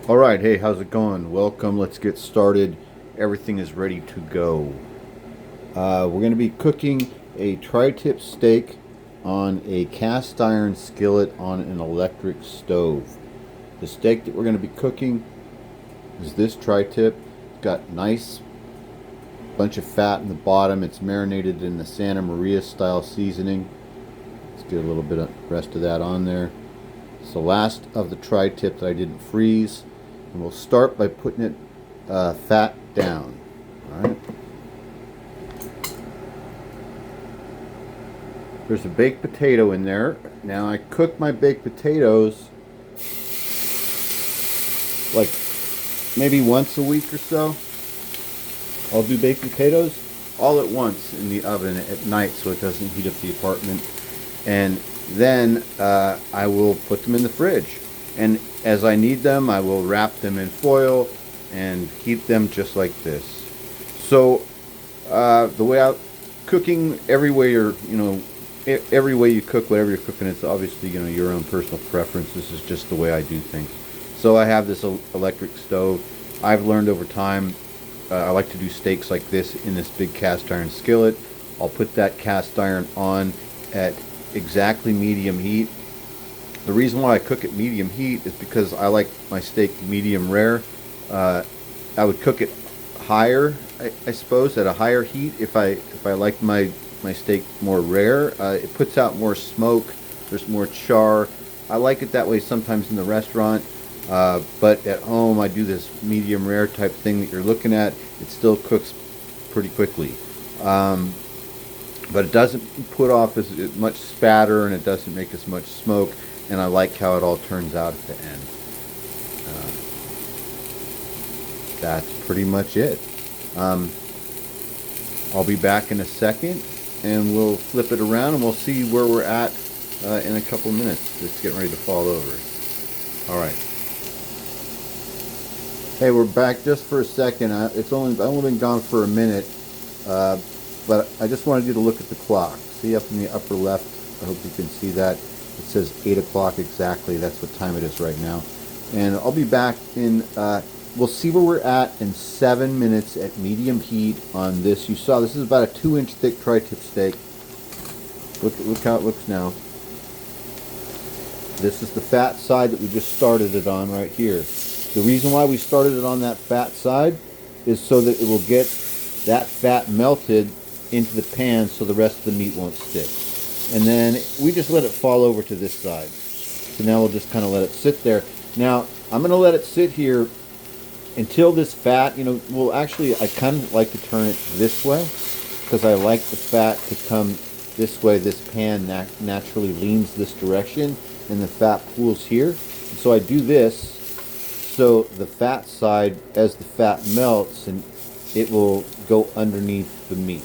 All right, hey, how's it going? Welcome. Let's get started. Everything is ready to go. We're going to be cooking a tri-tip steak on a cast iron skillet on an electric stove. The steak that we're going to be cooking is this tri-tip. It's got nice bunch of fat in the bottom. It's marinated in the Santa Maria style seasoning. Let's get a little bit of the rest of that on there. It's the last of the tri-tip that I didn't freeze. And we'll start by putting it fat down. All right. There's a baked potato in there. Now I cook my baked potatoes like maybe once a week or so. I'll do baked potatoes all at once in the oven at night so it doesn't heat up the apartment. And then I will put them in the fridge. And as I need them, I will wrap them in foil and heat them just like this. So the way I cooking every way every way you cook whatever you're cooking, it's obviously your own personal preference. This is just the way I do things. So I have this electric stove. I've learned over time I like to do steaks like this in this big cast iron skillet. I'll put that cast iron on at exactly medium heat. The reason why I cook at medium heat is because I like my steak medium rare. I would cook it higher, I suppose, at a higher heat if I like my steak more rare. It puts out more smoke. There's more char. I like it that way sometimes in the restaurant, but at home I do this medium rare type thing that you're looking at. It still cooks pretty quickly. But it doesn't put off as much spatter and it doesn't make as much smoke, and I like how it all turns out at the end. That's pretty much it. I'll be back in a second and we'll flip it around and we'll see where we're at in a couple minutes. It's getting ready to fall over. All right. Hey, we're back just for a second. I've only been gone for a minute. But I just wanted you to look at the clock. See up in the upper left? I hope you can see that. It says 8 o'clock exactly. That's what time it is right now. And I'll be back in, we'll see where we're at in 7 minutes at medium heat on this. You saw this is about a 2-inch thick tri-tip steak. Look how it looks now. This is the fat side that we just started it on right here. The reason why we started it on that fat side is so that it will get that fat melted into the pan so the rest of the meat won't stick. And then we just let it fall over to this side. So now we'll just kind of let it sit there. Now I'm going to let it sit here until this fat, I kind of like to turn it this way because I like the fat to come this way. This pan naturally leans this direction and the fat pools here. And so I do this so the fat side, as the fat melts, and it will go underneath the meat.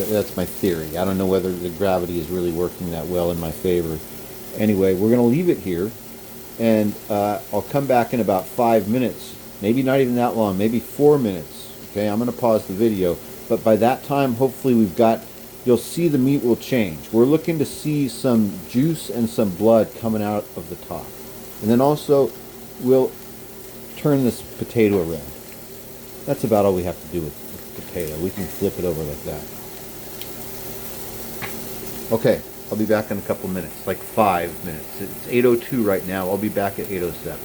That's my theory. I don't know whether the gravity is really working that well in my favor. Anyway, we're going to leave it here, and I'll come back in about 5 minutes. Maybe not even that long, maybe 4 minutes. Okay, I'm going to pause the video. But by that time, hopefully you'll see the meat will change. We're looking to see some juice and some blood coming out of the top. And then also, we'll turn this potato around. That's about all we have to do with the potato. We can flip it over like that. Okay, I'll be back in a couple minutes, like 5 minutes. It's 8:02 right now. I'll be back at 8:07.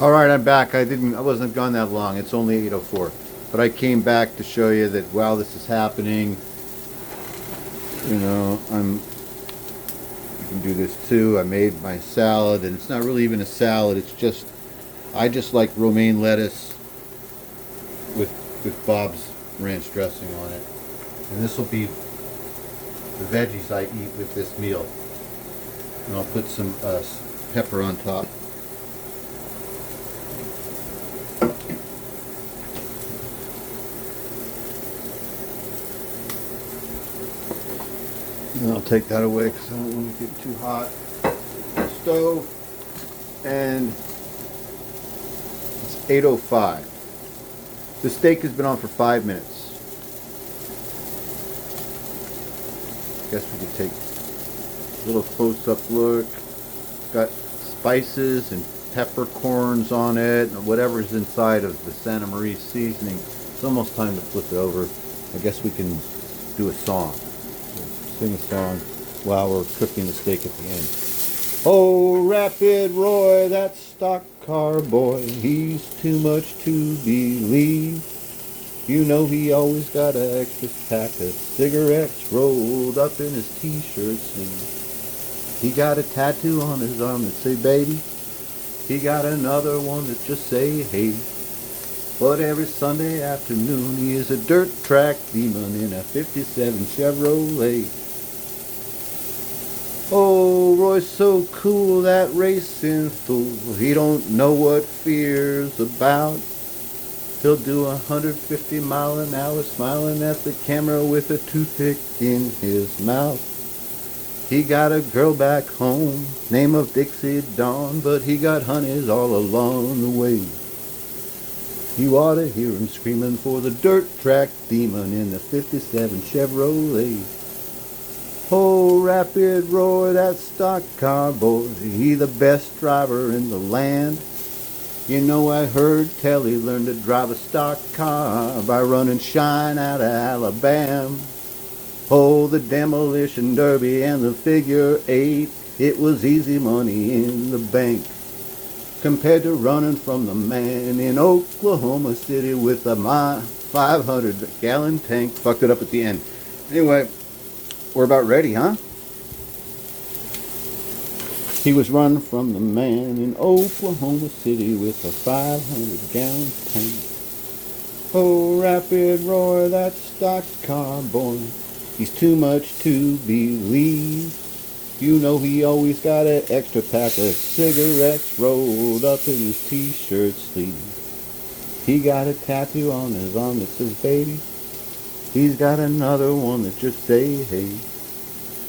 All right, I'm back. I wasn't gone that long. It's only 8:04. But I came back to show you that while this is happening, you can do this too. I made my salad, and it's not really even a salad. I just like romaine lettuce with Bob's ranch dressing on it. And this will be the veggies I eat with this meal. And I'll put some pepper on top. And I'll take that away because I don't want to get too hot. Stove. And it's 8:05. The steak has been on for 5 minutes. Guess we could take a little close-up look. Got spices and peppercorns on it, and whatever's inside of the Santa Maria seasoning. It's almost time to flip it over. I guess we can do a song. Sing a song while we're cooking the steak at the end. Oh, Rapid Roy, that stock car boy, he's too much to believe. You know he always got an extra pack of cigarettes rolled up in his t-shirt sleeve. He got a tattoo on his arm that say baby. He got another one that just say hey. But every Sunday afternoon he is a dirt track demon in a 57 Chevrolet. Oh, Roy's so cool, that racing fool. He don't know what fear's about. He'll do 150 mile an hour smiling at the camera with a toothpick in his mouth. He got a girl back home, name of Dixie Dawn, but he got honeys all along the way. You ought to hear him screaming for the dirt track demon in the 57 Chevrolet. Oh, Rapid Roy, that stock car boy, he the best driver in the land. You know I heard tell he learned to drive a stock car by running shine out of Alabama. Oh, the demolition derby and the figure eight, it was easy money in the bank. Compared to running from the man in Oklahoma City with a 500-gallon tank. Fucked it up at the end. Anyway, we're about ready, huh? He was running from the man in Oklahoma City with a 500-gallon tank. Oh, Rapid Roy, that stock car boy, he's too much to believe. You know he always got an extra pack of cigarettes rolled up in his t-shirt sleeve. He got a tattoo on his arm that says baby. He's got another one that just say hey.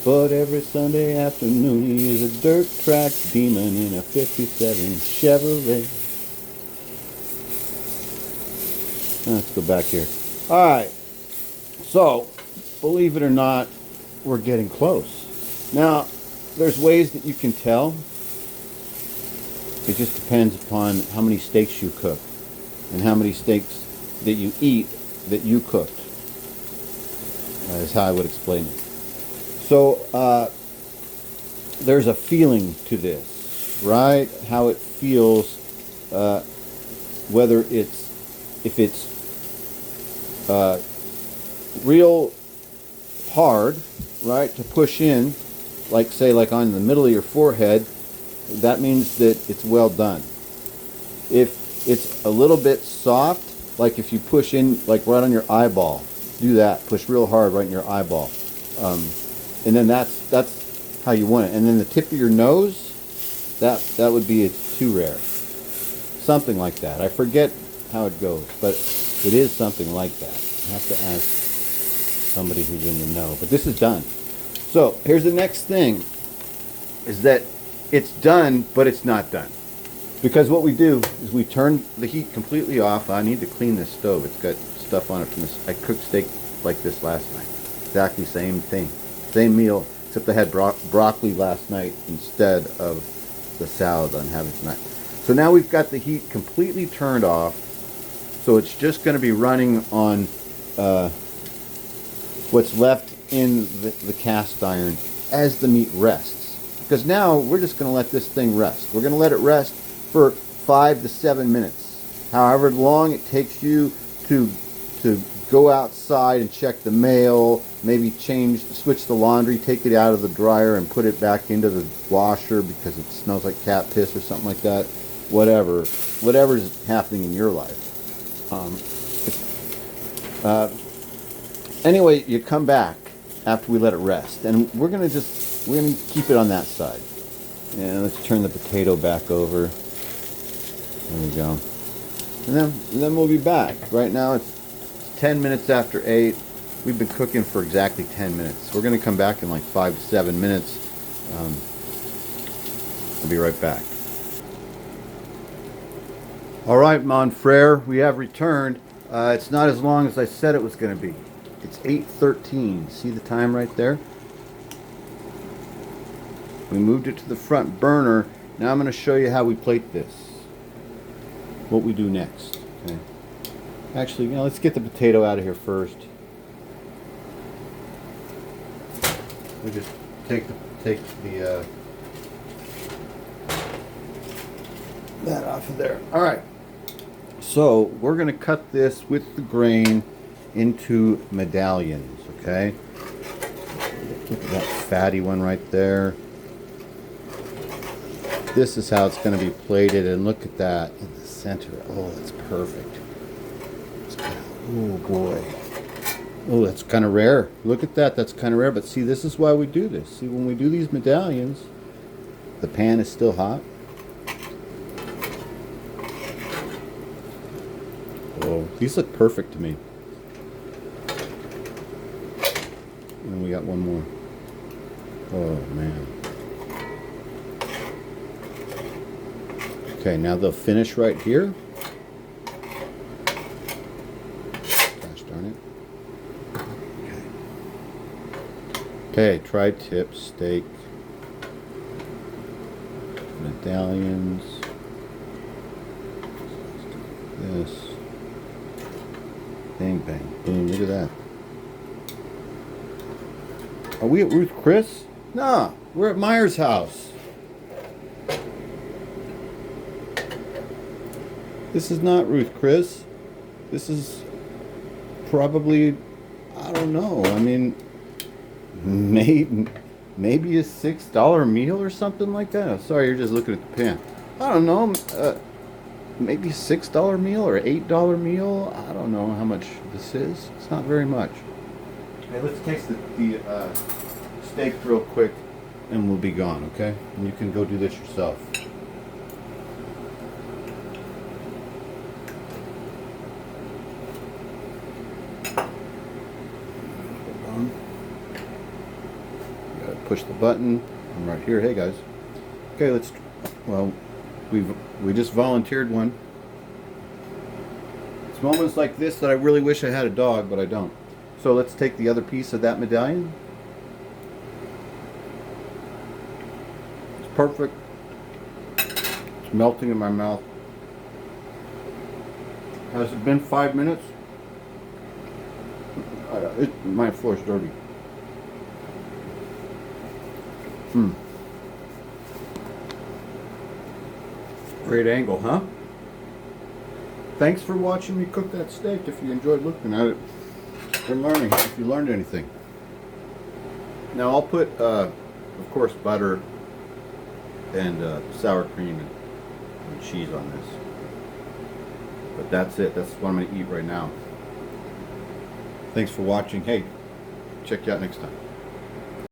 But every Sunday afternoon he is a dirt track demon in a 57 Chevrolet. Let's go back here. Alright, so, believe it or not, we're getting close. Now, there's ways that you can tell. It just depends upon how many steaks you cook and how many steaks that you eat that you cooked. That is how I would explain it. So, there's a feeling to this, right? How it feels, whether if it's real hard, right, to push in, like say like on the middle of your forehead, that means that it's well done. If it's a little bit soft, like if you push in like right on your eyeball, do that, push real hard right in your eyeball. And then that's how you want it. And then the tip of your nose, that would be it's too rare. Something like that. I forget how it goes, but it is something like that. I have to ask somebody who's in the know. But this is done. So here's the next thing, is that it's done, but it's not done. Because what we do is we turn the heat completely off. I need to clean this stove. It's got stuff on it from this. I cooked steak like this last night. Exactly same thing. Same meal, except I had broccoli last night instead of the salad I'm having tonight. So now we've got the heat completely turned off. So it's just going to be running on what's left in the cast iron as the meat rests. Because now we're just going to let this thing rest. We're going to let it rest for 5 to 7 minutes. However long it takes you to go outside and check the mail, maybe switch the laundry, take it out of the dryer and put it back into the washer because it smells like cat piss or something like that. Whatever's happening in your life. Anyway, you come back after we let it rest, and we're gonna keep it on that side. And let's turn the potato back over. There we go. And then we'll be back. Right now it's 10 minutes after 8. We've been cooking for exactly 10 minutes. We're going to come back in like 5 to 7 minutes. We'll be right back. All right, mon frere, we have returned. It's not as long as I said it was going to be. It's 8:13. See the time right there? We moved it to the front burner, Now I'm going to show you how we plate this. What we do next. Okay. Actually, let's get the potato out of here first. We just take the that off of there. All right. So we're going to cut this with the grain into medallions. Okay. Look at that fatty one right there. This is how it's going to be plated, and look at that in the center. Oh, that's perfect. Oh boy. Oh, that's kind of rare. Look at that. That's kind of rare. But see, this is why we do this. See, when we do these medallions, the pan is still hot. Oh, these look perfect to me. And we got one more. Oh, man. Okay, now they'll finish right here. Gosh darn it. Okay, tri-tip steak. Medallions. This. Bang, bang, boom. Look at that. Are we at Ruth Chris? Nah, we're at Meyer's house. This is not Ruth Chris. This is probably, I don't know. I mean, maybe a $6 meal or something like that. Oh, sorry, you're just looking at the pan. I don't know. Maybe a $6 meal or $8 meal. I don't know how much this is. It's not very much. Okay, let's taste the steak real quick, and we'll be gone. Okay, and you can go do this yourself. Push the button. I'm right here. Hey guys. Okay, well, we just volunteered one. It's moments like this that I really wish I had a dog, but I don't. So let's take the other piece of that medallion. It's perfect. It's melting in my mouth. Has it been 5 minutes? My floor's dirty. Great angle, huh? Thanks for watching me cook that steak. If you enjoyed looking at it and learning, if you learned anything. Now I'll put, of course, butter and sour cream and cheese on this. But that's it. That's what I'm going to eat right now. Thanks for watching. Hey, check you out next time.